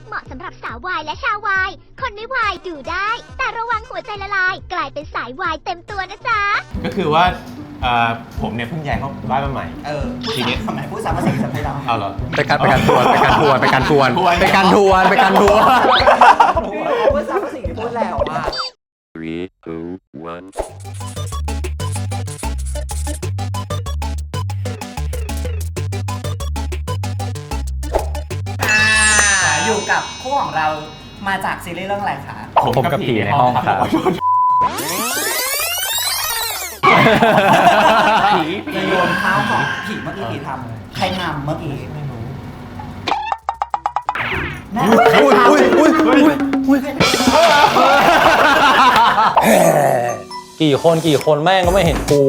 เหมาะสำหรับสาววายและชาววายคนไม่วายดูได้ แต่ระวังหัวใจละลาย กลายเป็นสายวายเต็มตัวนะจ๊ะก็คือว่าผมเนี่ยเพิ่งย้ายเข้าบ้านมาใหม่ทีนี้ทำไมพูดซ้ำมาสิ่งจำไม่ได้เอาเหรอไปการทวนพูดซ้ำมาสิ่งที่พูดแล้วว่า 3, 2, 1อยู่กับคู่ของเรามาจากซีรีส์เรื่องอะไรคะผมกับผีในห้องครับผีโยนเท้าของผีเมื่อกี้ผีทำใครทำเมื่อกี้ไม่รู้กี่คนแม่งก็ไม่เห็นกู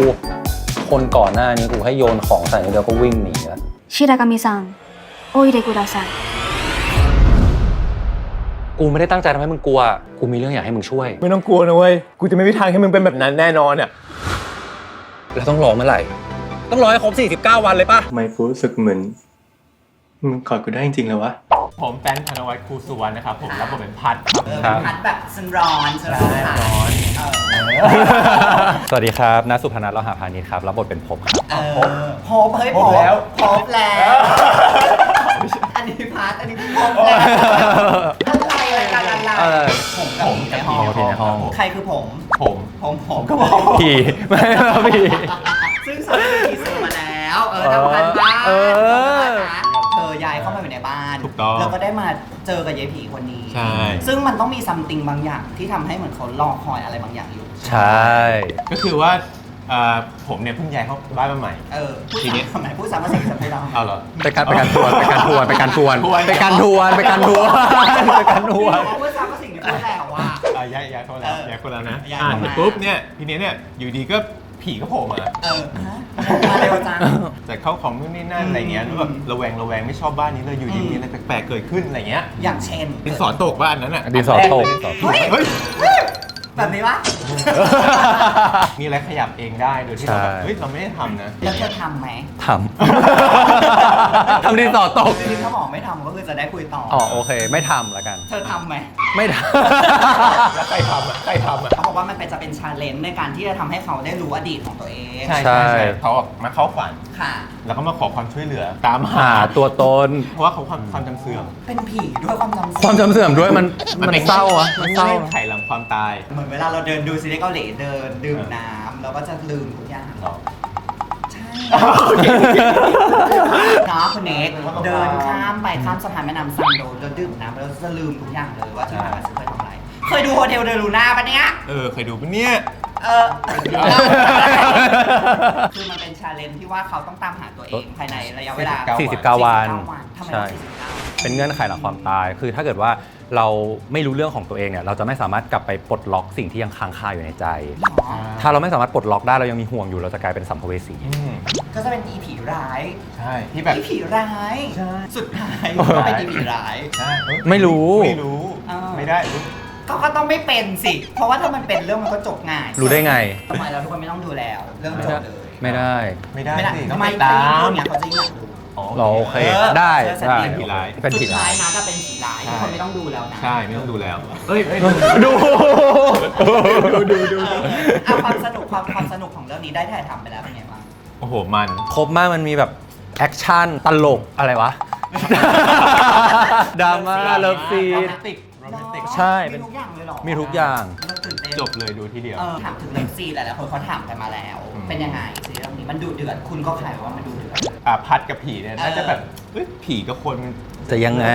คนก่อนหน้านี้กูให้โยนของใส่เดียวก็วิ่งหนีแล้ว白神さんおいでくださいกูไม่ได้ตั้งใจทำให้มึงกลัวกูมีเรื่องอยากให้มึงช่วยไม่ต้องกลัวนะเว้ยกูจะไม่มีทางให้มึงเป็นแบบนั้นแน่นอนอ่ะแล้วต้องรอเมื่อไหร่ต้องรอให้ครบ49 วันเลยป่ะไม่กูรู้สึกเหมือนมึงกอดกูได้จริงๆเลยวะผมแป้นธนวัฒน์ครูสุวรรณนะครับผมรับบทเป็นพัดครับพัดแบบซันร้อนสวัสดีครับณสุพนัท เลาหะพานิชครับรับบทเป็นภพครับภพเฮ้ยภพแล้วอันนี้พัดอันนี้ภพแล้วอะไรกันผมกับผีในห้องใครคือผมก็บอกผีไม่ผี ซึ่งสอนทีเซอร์มาแล้วทำกันบ้านเธอย้ายเข้ามาอยู่ในบ้านแล้วก็ได้มาเจอกับยายผีคนนี้ซึ่งมันต้องมีซัมติงบางอย่างที่ทำให้เหมือนเขารอคอยอะไรบางอย่างอยู่ใช่ก็คือว่าผมเนี่ยเพิ่งย้ายเข้าบ้านมาใหม่ทีนี้ทำไมพูดซ้ำมาสิ่งจำไม่ได้เอาเหรอไปการทวนพูดซ้ำมาสิ่งที่พูดแล้วว่าย้ายเข้าแล้วนะปุ๊บเนี่ยทีนี้เนี่ยอยู่ดีก็ผีก็โผล่มามาเร็วจังแต่เข้าของนู่นนี่นั่นอะไรเงี้ยแล้วแบบระแวงไม่ชอบบ้านนี้เลยอยู่ดีมีอะไรแปลกๆเกิดขึ้นอะไรเงี้ยอย่างเช่นดินสอตกบ้านนั้นอ่ะดินสอตกเฮ้ยแบบนี้วะมีอะไรขยับเองได้โดยที่เราแบบเฮ้ยเราไม่ได้ทำนะแล้วเธอทำไหมทำดินสอตกที่เขาบอกไม่ทำก็คือจะได้คุยต่อโอเคไม่ทำแล้วกันเธอทำไหมไม่ทำแล้วใครทำเขาบอกว่ามันจะเป็นชาเลนจ์ในการที่จะทำให้เขาได้รู้อดีตของตัวเองใช่เขามาเข้าฝันค่ะแล้วก็มาขอความช่วยเหลือตามหาตัวตนเพราะว่าเขาความจำเสื่อมเป็นผีด้วยความจำเสื่อมด้วยมันเศร้าอะมันเศร้าไถ่หลังความตายเหมือนเวลาเราเดินดูซีรีส์เกาหลีเดินดื่มน้ำเราก็จะลืมทุกอย่างใช่น้องคุณเนกเดินข้ามสะพานแม่น้ำซังโดแล้วดื่มน้ำแล้วจะลืมทุกอย่างเลยว่าที่ผ่านมาเคยทำอะไรเคยดูโฮเทลเดลูน่าปะเนี่ยเคยดูปะเนี่ยคือมันเป็นชาเลนจ์ที่ว่าเขาต้องตามหาตัวเองภายในระยะเวลา49 วันใช่เป็นเงื่อนไขหลังความตายคือถ้าเกิดว่าเราไม่รู้เรื่องของตัวเองเนี่ยเราจะไม่สามารถกลับไปปลดล็อกสิ่งที่ยังค้างคาอยู่ในใจถ้าเราไม่สามารถปลดล็อกได้เรายังมีห่วงอยู่เราจะกลายเป็นสัมภเวสีก็จะเป็นอีผีร้ายใช่ที่แบบอีผีร้ายสุดท้ายก็เป็นอีผีร้ายไม่รู้ไม่ได้ก็ต้องไม่เป็นสิเพราะว่าถ้ามันเป็นเรื่องมันก็จบง่ายรู้ได้ไงทำไมเราทุกคนไม่ต้องดูแล้วเรื่องจบเลยไม่ได้ต้องไม่ตามเนี่ยเขาจะยิ่งโอเคได้เป็นผีร้ายสุดท้ายนะก็เป็นผีร้ายทุกคนไม่ต้องดูแล้วนะใช่ไม่ต้องดูแล้วดูความสนุกของเรื่องนี้ได้ถ่ายทำไปแล้วเป็นไงบ้างโอ้โหมันครบมากมันมีแบบแอคชั่นตลกอะไรวะดราม่าเลิฟซีนใช่มีทุกอย่างเลยหรอมีทุกอย่างจบเลยดูทีเดียวถามถึงเลิฟซีนหลายๆคนเขาถามกันมาแล้วเป็นยังไงซีรีส์เรื่องนี้มันดูเดือดคุณก็ขายว่ามันดูเดือดพัดกับผีเนี่ยน่าจะแบบผีกับคนจะยังไง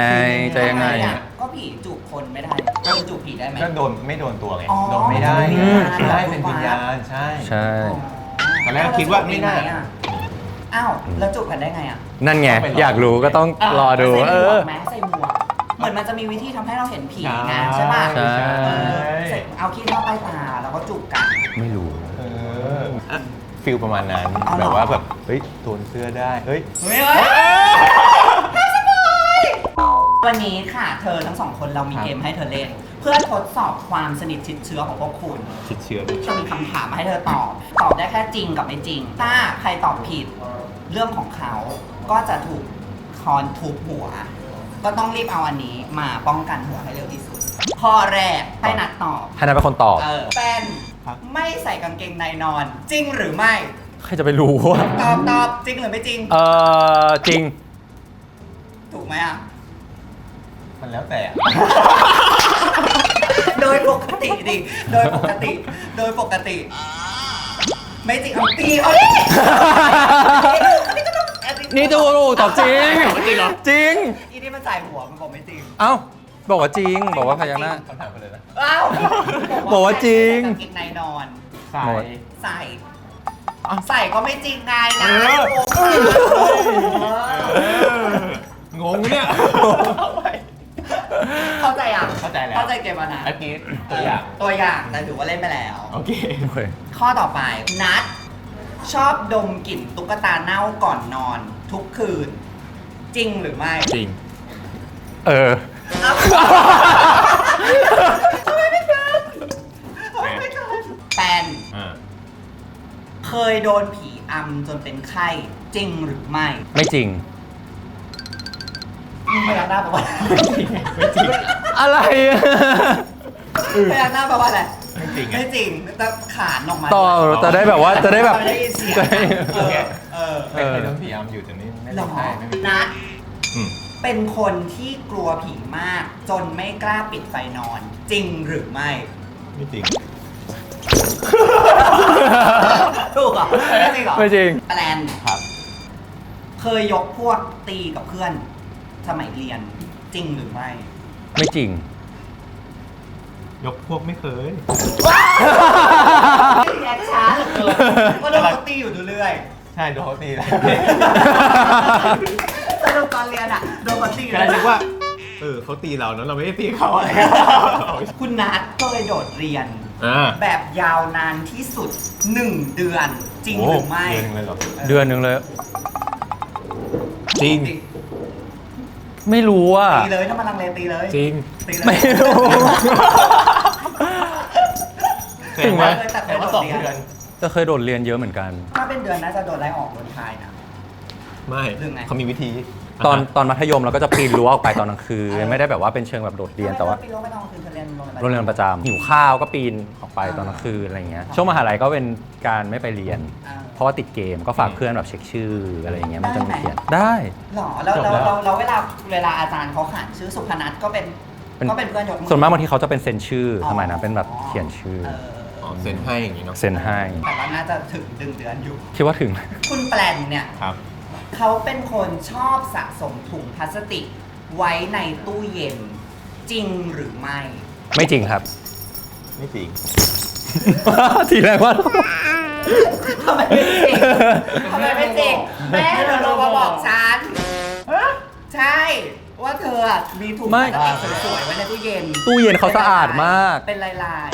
ก็ผีจูบคนไม่ได้ก็จูบผีได้ไหมก็ไม่โดนตัวไงโดนไม่ได้เป็นวิญญาณใช่ตอนแรกคิดว่าไม่น่าอ้าวแล้วจูบกันได้ไงนั่นไงอยากรู้ก็ต้องรอดูใส่หมวกเหมือนมันจะมีวิธีทำให้เราเห็นผีไงใช่ป่ะเอาขี้เท้าปลายตาแล้วก็จูบกันไม่รู้ฟิลประมาณนั้นแบบว่าแบบเฮ้ยโดนเสื้อได้เฮ้ยวันนี้ค่ะเธอทั้งสองคนเรามีเกมให้เธอเล่นเพื่อทดสอบความสนิทชิดเชื้อของพวกคุณชิดเชื้อจะมีคำถามมาให้เธอตอบได้แค่จริงกับไม่จริงถ้าใครตอบผิดเรื่องของเขาก็จะถูกค้อนทุบหัว ก็ต้องรีบเอาอันนี้มาป้องกันหัวให้เร็วที่สุด ข้อแรกให้นัดตอบ ให้นายเป็นคนตอบ แฟนไม่ใส่กางเกงในนอน จริงหรือไม่ ใครจะไปรู้ว่า ตอบจริงหรือไม่จริง จริง ถูกไหมอ่ะ มันแล้วแต่อะ โดยปกติดิ โดยปกติ ไม่จริงเอาตีเขาดิ นี่ดูตอบจริง จริงเหรอ จริง อีนี่มันใส่หัวมันบอกไม่จริง เอ้าบอกว่าจริง บอกว่าพยักหน้า คำถามไปเลยนะ อ้าว บอกว่าจริง ใส่กางเกงในนอน ใส่ ใส่ก็ไม่จริงไงนะ งงเนี่ย เข้าใจอ่ะ เข้าใจแล้ว เข้าใจเกมแล้วนะ เมื่อกี้ตัวอย่าง ตัวอย่างแต่ถือว่าเล่นไปแล้ว โอเค ข้อต่อไปนัดชอบดมกลิ่นตุ๊กตาเน่าก่อนนอนทุกคืน จริงหรือไม่ จริง เอ้าทำไมไม่เกินแปนเคยโดนผีอำจนเป็นไข้จริงหรือไม่ ไม่จริง พยักหน้าแปลว่า ไม่จริง อะไรอะ พยักหน้าแปลว่าอะไร ไม่จริงไง ไม่จริงแต่ขานออกมา ต่อจะได้แบบว่าจะได้แบบ ไม่ได้ยินเสียง จะได้ ไม่เคยโดนผีอำอยู่แต่นี่ไม่ หร ได้ อ ไม่มี นัด อืม เป็นคนที่กลัวผีมาก จนไม่กล้าปิดไฟนอน จริงหรือไม่ ไม่จริง ถูกเหรอไม่จริงเหรอ ไม่จริง แปลน ครับ เคยยกพวกตีกับเพื่อนสมัยเรียนจริงหรือไม่ ไม่จริง ยกพวกไม่เคย แยกช้าเหลือเกินก็โดนเขาตีอยู่เรื่อย ใช่โดนเขาตีแล้ว สรุปตอนเรียนอ่ะโดนเขาตีอยู่ ก็เลยนึกว่า เขาตีเราแล้วเราไม่ได้ตีเขาอะไร คุณนัทก็เลยโดดเรียน แบบยาวนานที่สุด 1 เดือน จริงหรือไม่ เดือนหนึ่งเลยเหรอ เดือนหนึ่งเลย จริง ไม่รู้อ่ะ ตีเลยถ้ามันลังเลตีเลย จริง ตีเลย ไม่รู้ ถึงไหม แต่ว่า2 เดือน ก็เคยโดดเรียนเยอะเหมือนกัน ถ้าเป็นเดือนน่าจะโดนไล่ออกโดนทายนะ ไม่ เรื่องไง เขามีวิธี ตอนมัธยมเราก็จะปีนรั้วออกไปตอนกลางคืนไม่ได้แบบว่าเป็นเชิงแบบโดดเรียนแต่ว่า ไปโรงไม่ต้องคืนเธอเรียน โรงเรียนประจำหิวข้าวก็ปีนออกไปตอนกลางคืนอะไรเงี้ยช่วงมหาลัยก็เป็นการไม่ไปเรียน เพราะว่าติดเกมก็ฝากเพื่อนแบบเช็คชื่ออะไรอย่างเงี้ยมันจะมีเขียนได้ หรอแล้วเวลาอาจารย์เขาขานชื่อสุพนัทก็เป็นเพื่อนยกมือ ส่วนมากบางทีเขาจะเป็นเซ็นชื่อสมัยนั้นเป็นแบบเขียนชื่อ เซ็นให้อย่างนี้เนาะ เซ็นให้ แต่ว่าน่าจะถึง1 เดือนอยู่ คิดว่าถึง คุณแปลนเนี่ย ครับ เขาเป็นคนชอบสะสมถุงพลาสติก ไว้ในตู้เย็น จริงหรือไม่ ไม่จริงครับ ไม่จริง ทีแรกว่า ทำไมไม่จริงทำไมไม่จริงแม่เธอโทรมาบอกฉันใช่ ว่าเธอมีถุงพลาสติกสวยๆไว้ในตู้เย็น ตู้เย็นเขาสะอาดมาก เป็นลาย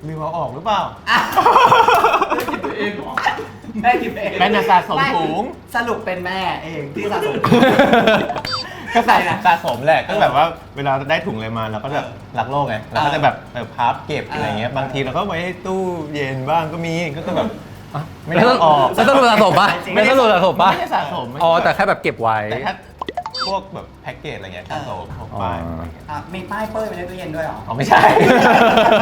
ลืมเอาออกหรือเปล่า ๆอ่ะแม่คิดเอง แม่น่ะสะสมถุง สรุปเป็นแม่เองที่สะสม ก็ใส่นะสะสมแหละก็แบบว่าเวลาได้ถุงอะไรมาเราก็แบบรักโลกไงเราก็จะแบบพับเก็บอะไรเงี้ยบางทีเราก็ไว้ให้ตู้เย็นบ้างก็มีก็แบบไม่ได้เอาออก แล้วต้องดูสะสมป่ะไม่ต้องดูสะสมป่ะ ไม่ได้สะสม อ๋อแต่แค่แบบเก็บไว้ แต่ถ้าพวกแบบแพ็กเกจอะไรเงี้ยสะสมพวกป้าย มีป้ายเป้ยไว้ในตู้เย็นด้วยเหรอ อ๋อไม่ใช่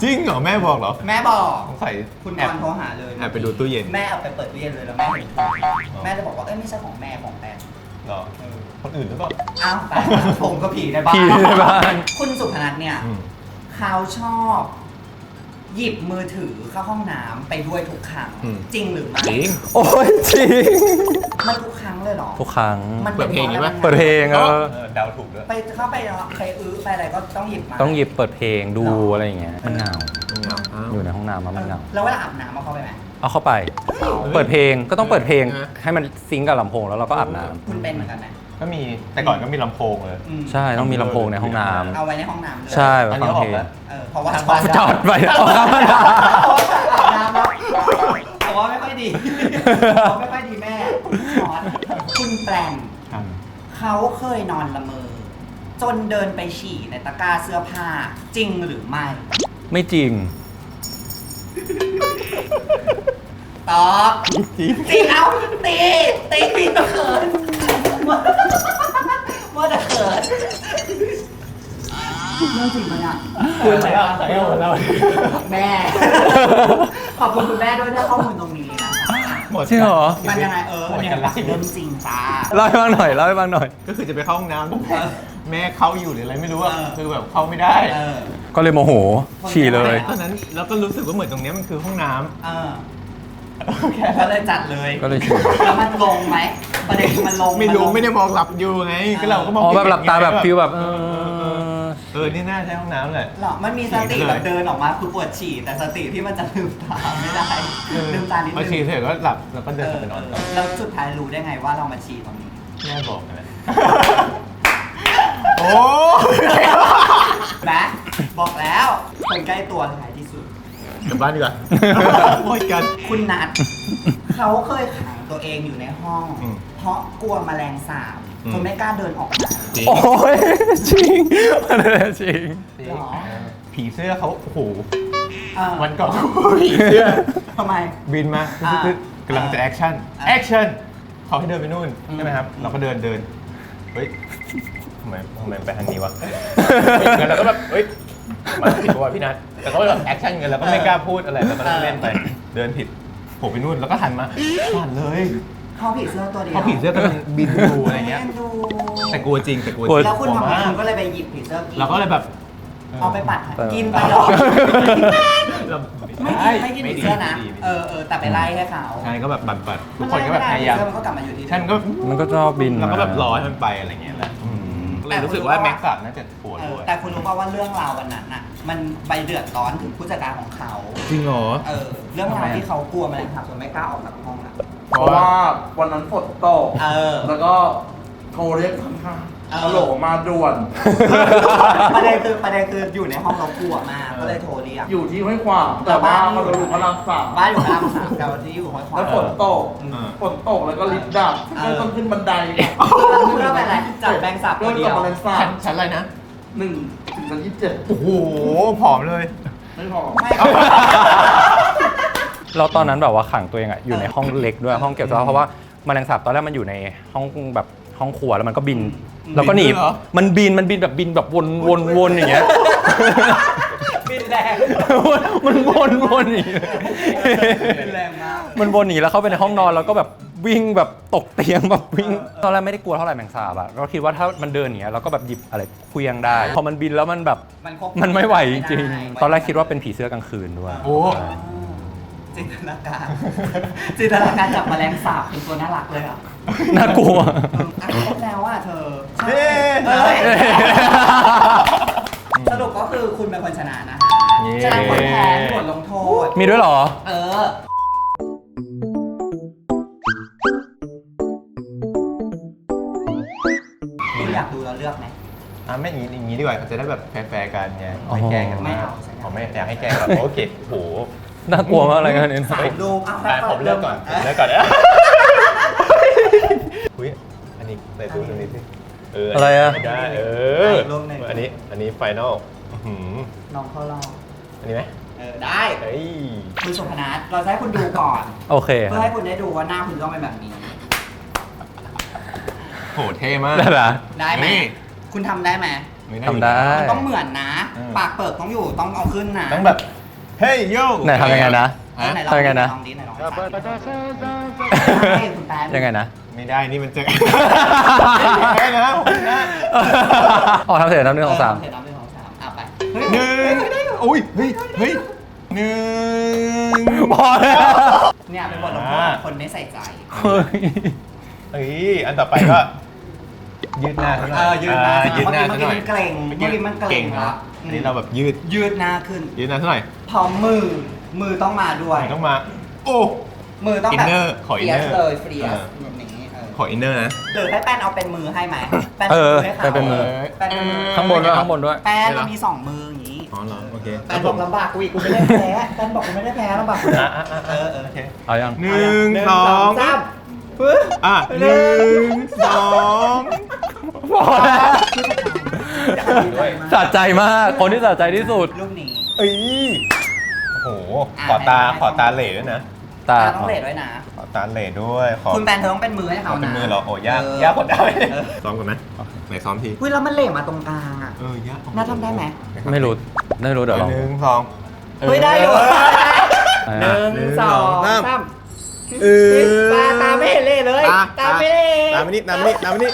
จริงเหรอแม่บอกเหรอ แม่บอก สงสัย คุณ แอบ อลโทรหาเลย แอบไปดูตู้เย็น แม่เอาไปเปิดตู้เย็นเลยแล้วแม่เห็นแม่จะบอกว่าเอ้ยไม่ใช่ของแม่ของแม่ เหรอคนอื่นหรือเปล่า อ้าวแต่ผมก็ผีในบ้าน ผีในบ้าน คุณสุพนัทเนี่ย เขาชอบหยิบมือถือเข้าห้องน้ำไปด้วยทุกครั้ง จริงหรือไม่ จริง โอ้ยจริง มันทุกครั้งเลยเหรอ ทุกครั้ง มัน เปิดเพลงนี้ปะ เปิดเพลงเดาถูกด้วย ไปเข้าไปใครไปอะไรก็ต้องหยิบมา ต้องหยิบเปิดเพลงดูอะไรอย่างเงี้ยมันเหงา อ้าว อยู่ในห้องน้ำมันเหงา แล้วเวลาอาบน้ำเอาเข้าไปไหม เอาเข้าไป เปิดเพลงก็ต้องเปิดเพลงให้มันซิงก์กับลำโพงแล้วเราก็อาบน้ำ คุณเป็นเหมือนกันไหม ก็มีแต่ก่อนก็มีลำโพงเลย ใช่ต้องมีลำโพงในห้องน้ เอาไว้ในห้องน้ำเลย ำใช่แบบ อัน ฟั นี้ ง ออ เพล ก ง แล้ว เพราะว่า จอดไปเอาเข้ามา อาบน้ำแล้วแต่ว่าไม่ค่อยดีเขาไม่ค่อยดีแม่ช็อตคุณแปลน เขาเคยนอนละเมอ จนเดินไปฉี่ในตะกร้าเสื้อผ้า จริงหรือไม่ ไม่จริง ตอบจริงเอาตีเขินหมด ว่าจะเขินเรื่องจริงไหมอ่ะ คืออะไรอ่ะใส่เอาเรา แม่ ขอบคุณคุณแม่ด้วยที่ข้อมูลตรงนี้นะ หมด จริงเหรอ มันยังไงมันยังไงเรื่องจริงจ้า เล่าให้ฟังหน่อยเล่าให้ฟังหน่อย ก็คือจะไปเข้าห้องน้ำแม่เข้าอยู่หรืออะไรไม่รู้อ่ะ คือแบบเข้าไม่ได้ ก็เลยโมโหฉี่เลย ตอนนั้นเราก็รู้สึกว่าเหมือนตรงเนี้ยมันคือห้องน้ ก็เลยจัดเลย ก็เลยฉี่ แล้วมันลงไหมประเด็นมันลง ำไม่รู้ไม่ได้มองหลับอยู่ไง ก็เราก็มอง อ๋อแบบหลับตาแบบฟิลแบบ นี่น่าใช่ห้องน้ำแหละ หรอมันมีสติแบบเดินออกมาคือปวดฉี่แต่สติที่มันจะลืมตาไม่ได้ลืมตานิด พอ นึ ฉี่ ง เสร็จก็หลับแล้วก็เดินกลับไปนอนต่อ แล้วสุดท้ายรู้ได้ไงว่าเรามาฉี่ตรงนี้ แม่บอกนะ โอ้ นะบอกแล้วคนใกล้ตัวท้ายที่สุด กลับบ้านดีกว่าโอ้ยกัน คุณนัทเขาเคยขังตัวเองอยู่ในห้อง อืม เพราะกลัวแมลงสาบ อืม จนไม่กล้าเดินออกมา จริง โอ้ยจริงจริง หรอ ผีเสื้อเขาโอ้โห เออ วันก่อนผีเสื้อ ทำไม บินมา อ่า คือกำลังจะแอคชั่น อ่า แอคชั่นเขาให้เดินไปนู่น อืม ใช่ไหมครับ เราก็เดินเฮ้ยทำไมไปทางนี้วะแล้วเราก็แบบเฮ้ยมาผิดปะวะพี่นัทแต่ก็แบบแอคชั่นกันแล้วก็ไม่กล้าพูดอะไรแล้วก็เล่นไปเดินผิดโผล่ไปนู่นแล้วก็หันมาผ่านเลย เขาผีเสื้อตัวเดียว เพราะผีเสื้อกำลังบินดูอะไรเงี้ย ล่นดู แต่กลัวจริงแต่กลัวจ กลัว ริง แล้วคุณทำไง กลัวมาก คุณก็เลยไปหยิบผีเสื้อกิน เราก็เลยแบบ เอาไปปัด เออ กินไปหรอ เรา ไม่กินผีเสื้อนะ แต่ไปไล่ให้เขา ใช่ก็แบบปัดทุกคนก็แบบพยายาม ผีเสื้อมันก็กลับมาอยู่ที่ ฉันก็ มันก็ชอบบิน เราก็แบบ มาร อให้มันไปอะไรเงี้ยแหละก็เลยรู้สึกว่าแม็กซ์อะน่าจะปวดด้วย แต่คุณรู้ป่าวว่าเรื่องราววันนั้นน่ะ มันไปเดือดร้อนถึงผู้จัดการของเขา จริงเหรอ เรื่องราวที่เขากลัวแมลงสาบจนไม่กล้าออกจากห้องอ่ะ เพราะว่าวันนั้นฝนตก แล้วก็โทรเรียกทำงานฮัลโหลมาด่วน ประเด็นคืออยู่ในห้องเรากลัวมากก็เลยโทรเรียก อยู่ที่ห้วยขวางแต่ว่ามันอยู่พระรามสาม บ้านอยู่พระรามสามแต่ว่าที่อยู่ห้วยขวาง แล้วฝนตก ฝนตกแล้วก็ลิฟต์ดับก็ต้องขึ้นบันได แล้วคุณก็ไปอะไรจับแมงสาบ เรื่ ตั อ ว ง เดี กั ย บ ว แมลงสาบ ชั้นอะไรนะ 1 ถึง 27 โอ้โหผอมเลย ไม่พอ ไม่ เราตอนนั้นแบบว่าขังตัวเองอะอยู่ในห้องเล็กด้วยห้องเก็บเสื้อผ้าเพราะว่าแมลงสาบตอนแรกมันอยู่ในห้องแบบห้องครัวแล้วมันก็บินแล้วก็หนีบ บินด้วยเหรอ มันบินแบบวนอย่างเงี้ย บินแรง มันวนอย่างเงี้ย บินแรงมาก มันวนหนีแล้วเข้าไปในห้องนอนแล้วก็แบบวิ่งแบบตกเตียงแบบวิ่งตอนแรกไม่ได้กลัวเท่าไหร่แมงสาบอะเราคิดว่าถ้ามันเดินอย่างเงี้ยเราก็แบบหยิบอะไรเคลี้ยงได้พอมันบินแล้วมันแบบ ควบคุ มันไม่ไหวจริง ไม่ได้ ๆตอนแรกคิดว่าเป็นผีเสื้อกลางคืนด้วย โอ้ จินตนาการจับแมลงสาบเป็นตัวน่ารักเลยอ่ะ น่ากลัว ครบแล้วอ่ะเธอ เฮ้ย เอ้ยสรุปก็คือคุณเป็นคนชนะนะคะ เย้ ชนะคนแพ้มีบทลงโทษ มีด้วยเหรอ คุณอยากดูเราเลือกไหม ไม่อย่างนี้ดีกว่าเขาจะได้แบบแฟร์ๆกันไงไม่แกล้งกัน ไม่ มาก เอาใช่ไหม ผมไม่อยากให้แกล้งแบบโอเคโอ้โห น่ากลัวมากอะไรกันเนี่ย สายรูปเอา ผมเลือกก่อนอุ้ยอันนี้ใส่ตู้ตรงนี้สิได้อันนี้ไฟนอล น้องเขาลอง อันนี้ไหม ได้ เฮ้ย คุณสุพนัทเราจะให้คุณดูก่อน โอเค เพื่อให้คุณได้ดูว่าหน้าคุณต้องเป็นแบบนี้ โหเท่มาก ได้ละ ได้ไหม นี่ คุณทำได้ไหม ทำได้ มันต้องเหมือนนะ ปากเปิดต้องอยู่ต้องเอาขึ้นนะ ต้องแบบเฮ้ยโย่ ไหนทำยังไงนะ ไหนลอง ทำยังไงนะ ลองดิไหนลองดิคุณแป๊บ ยังไงนะ ไม่ได้นี่มันจะแค่นะผมนะ อ๋อทำเสร็จแล้ว1 2 3 เสร็จแล้ว1 2 3อ่ะไป หนึ่งอุ้ยเฮ้ยหนึ่ง พอแล้ว เนี่ยเป็นบทลงโทษของคนไม่ใส่ใจ เฮ้ย เฮ้ยอันต่อไปก็ยืดหน้าซะหน่อย ยืดหน้า ยืดหน้าซะหน่อย เมื่อกี้มันเกร็งเมื่อกี้มันเกร็ง แล้ แล้ว ว อันนี้เราแบบยืด ยืดหน้าขึ้น ยืดหน้าซะหน่อย พร้อมมือต้องมาด้วย ต้องมาโอ้ มือต้องแบบ inner ขอ inner เลยเฟรีย เอ ส อ แบบนี้ขออินเนอร์นะ หรือให้แป้นเอาเป็นมือให้ไหมแป้น เออ ให้ขา เป็นมือ แป้นเป็นมือ ข้างบนด้วยข้างบนด้วย แป้นมันมี2 มืออย่างนี้ อ๋อเหรอโอเค แป้นบอกลำบากกูอีกกูไม่ได้แพ้แป้นบอกกูไม่ได้แพ้ลำบากกู โอเค เอายัง หนึ่งสอง สามปึ๊บ หนึ่งสอง พอแล้วสะใจมาก คนที่สะใจที่สุด ลูกนี้ เอ้ยโอ้โหขอตาเหล่ด้วยนะ ตา ต้องเลดด้วยนะ ขอตาเหล่ด้วยขอ คุณแปนเธอต้องเป็นมือให้ ขอ เขา เป็น นะ มือเหรอโอ้ยากกดได้ซ้อมกันไหม ไหนซ้อมที เฮ้ยแล้วมันเหล่มาตรงกลางอ่ะ ยาก น่าทำได้ไหม ไม่รู้เดี๋ยวลอง 1 2 เฮ้ยได้อยู่ เออ หนึ่งสองสาม ตาไม่เห็นเลยเลย ตาไม่เห็น ตามมานี่ตามมานี่ตามมานี่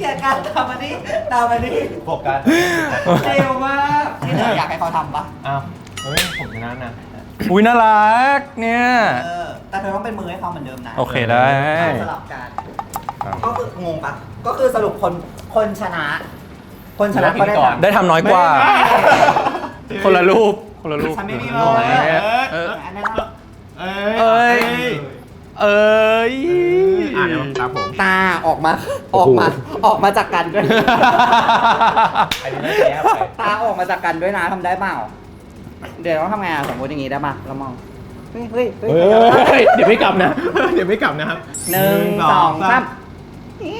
อย่าการตามมานี่ตามมานี่ โฟกัส เร็วมากนี่เธออยากให้เขาทำปะ อ้าวเฮ้ยผมชนะนะ อุ้ยน่ารักเนี่ย แต่เธอต้องเป็นมือให้เขาเหมือนเดิมนะ โอเคได้ สลับกัน ก็คืองงปะก็คือสรุปคนชนะ คนชนะก็ได้ ได้ทำน้อยกว่า คนละรูป ฉันไม่มีเล น้อย ย เออ อันนั้นเรา เอ้ย เอ้ย เดี๋ยวตามผม ตาออกมาจากกันด้วย อันนี้น่าจะแย่ไป ตาออกมาจากกันด้วยนะทำได้เปล่า เดี๋ยวต้องทำไงอ่ะสมมติอย่างงี้ได้ป่ะเรามอง เฮ้ย เดี๋ยวไม่กลับนะ เดี๋ยวไม่กลับนะครับ หนึ่งสองสามอี๋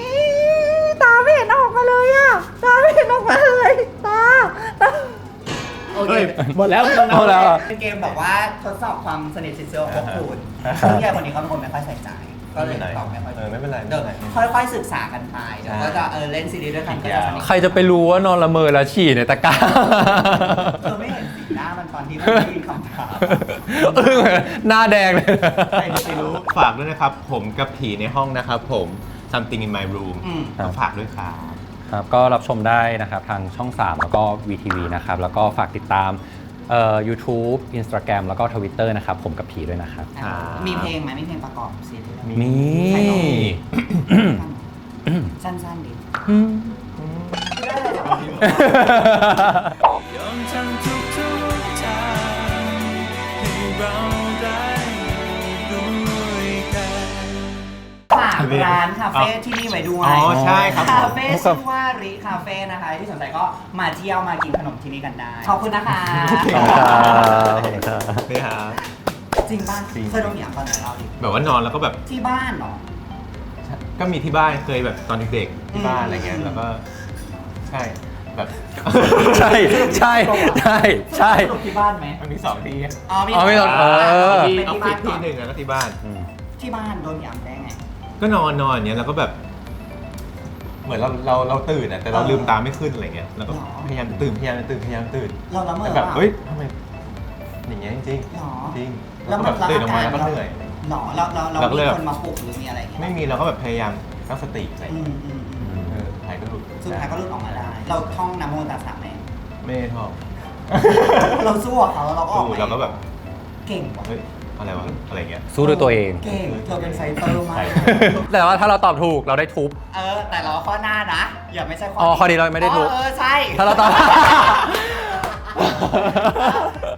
ตาไม่เห็นออกมาเลยอ่ะ ตาไม่เห็นออกมาเลยตาโอเค หมดแล้วหมดแล้ว เป็นเกมแบบว่าทดสอบความสนิทชิดเชื้อของพวกคุณซึ่งยายคนนี้เขาเป็นคนไม่ค่อยใส่ใจ ก็เลยตอบไม่ค่อย ไม่เป็นไร เดี๋ยวค่อยๆศึกษากันไปเดี๋ยวก็จะเล่นซีรีส์ด้วยกันก็จะสนิท ใครจะไปรู้ว่านอนละเมอแล้วฉี่ในตะกร้า เธอไม่เห็นสีหน้ามันตอนที่มันได้ยินคำถาม หน้าแดงเลย ใครจะไปรู้ฝากด้วยนะครับ ผมกับผีในห้องนะครับผม Something in my room ก็ฝากด้วยครับ ครับก็รับชมได้นะครับทางช่อง 3 แล้วก็ VTV นะครับ แล้วก็ฝากติดตามYouTube Instagram แล้วก็ Twitter นะครับ ผมกับผีด้วยนะครับ มีเพลงไหมมีเพลงประกอบซีรีส์ มี ใครร้องสั้นๆดิได้เลยจากวันนี้ฝากร้านคาเฟ่ที่นี่ไว้ด้วย อ๋อใช่ครับผม คาเฟ่ชื่อว่าริคาเฟ่นะคะ ที่สนใจก็มาเที่ยวมากินขนมที่นี่กันได้ ขอบคุณนะคะ ขอบคุณครับ นี่ครับ จริงป่ะ จริง เคยโดนอย่างตอนไหนเราดิ แบบว่านอนแล้วก็แบบ ที่บ้านเหรอ ก็มีที่บ้านเคยแบบตอนเด็กๆที่บ้านอะไรเงี้ยแล้วก็ใช่แบบ ใช่ใช่ใช่ใช่ สรุปที่บ้านไหม มันมี2ที่ อ๋อมี อ๋อมีสอง ที่ เป็น ออฟ ที่ ฟิ บ้า ศ นก่อนที่หนึ่งแล้วก็ที่บ้าน ที่บ้านโดนอย่างได้ไง ก็นอนอย่างเงี้ยแล้วก็แบบ เหมือนเราตื่นอ่ะแต่เราลืมตาไม่ขึ้นอะไรเงี้ยแล้วก็พยายามตื่น เราละเมอ แต่แบบ ปะ เฮ้ยทำไมอย่างเงี้ยจริง หรอ จริง แล้ว ก็ มั แบ น บตื่นออกมาแล้วก็เหนื่อย หรอเรา เราก็เลย มี แบบ คนมาปลุกหรือมีอะไรอย่างเงี้ย ไม่มีเราก็แบบพยายามตั้งสติอะไร อื เงี้ย ม สุดท้ายก็หลุด สุดท้ายก็หลุดออกมาได้ เราท่องนะโมตัสสะไหม ไม่ได้ท่อง เราสู้กับเขาแล้วเราก็ออก สู้ มา เราก็แบบ เก่งว่ะ เฮ้ยอะไรวะอะไรเงี้ย สู้ด้วยตัวเอง เก่งเธอเป็นไฟเตอร์มาก แต่ว่าถ้าเราตอบถูกเราได้ทุบ แต่เราข้อหน้านะ อย่าไม่ใช่ข้อ อ๋อข้อนี้เราไม่ได้ทุบ ใช่ ถ้าเราตอบ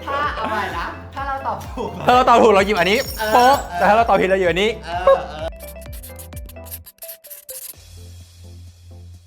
ถ้าเอาใหม่นะ ถ้าเราตอบถูก ถ้าเราตอบถูกเราหยิบอันนี้ เออ โป๊ะ เออ แต่ถ้าเราตอบผิดเราหยิบอันนี้ เออ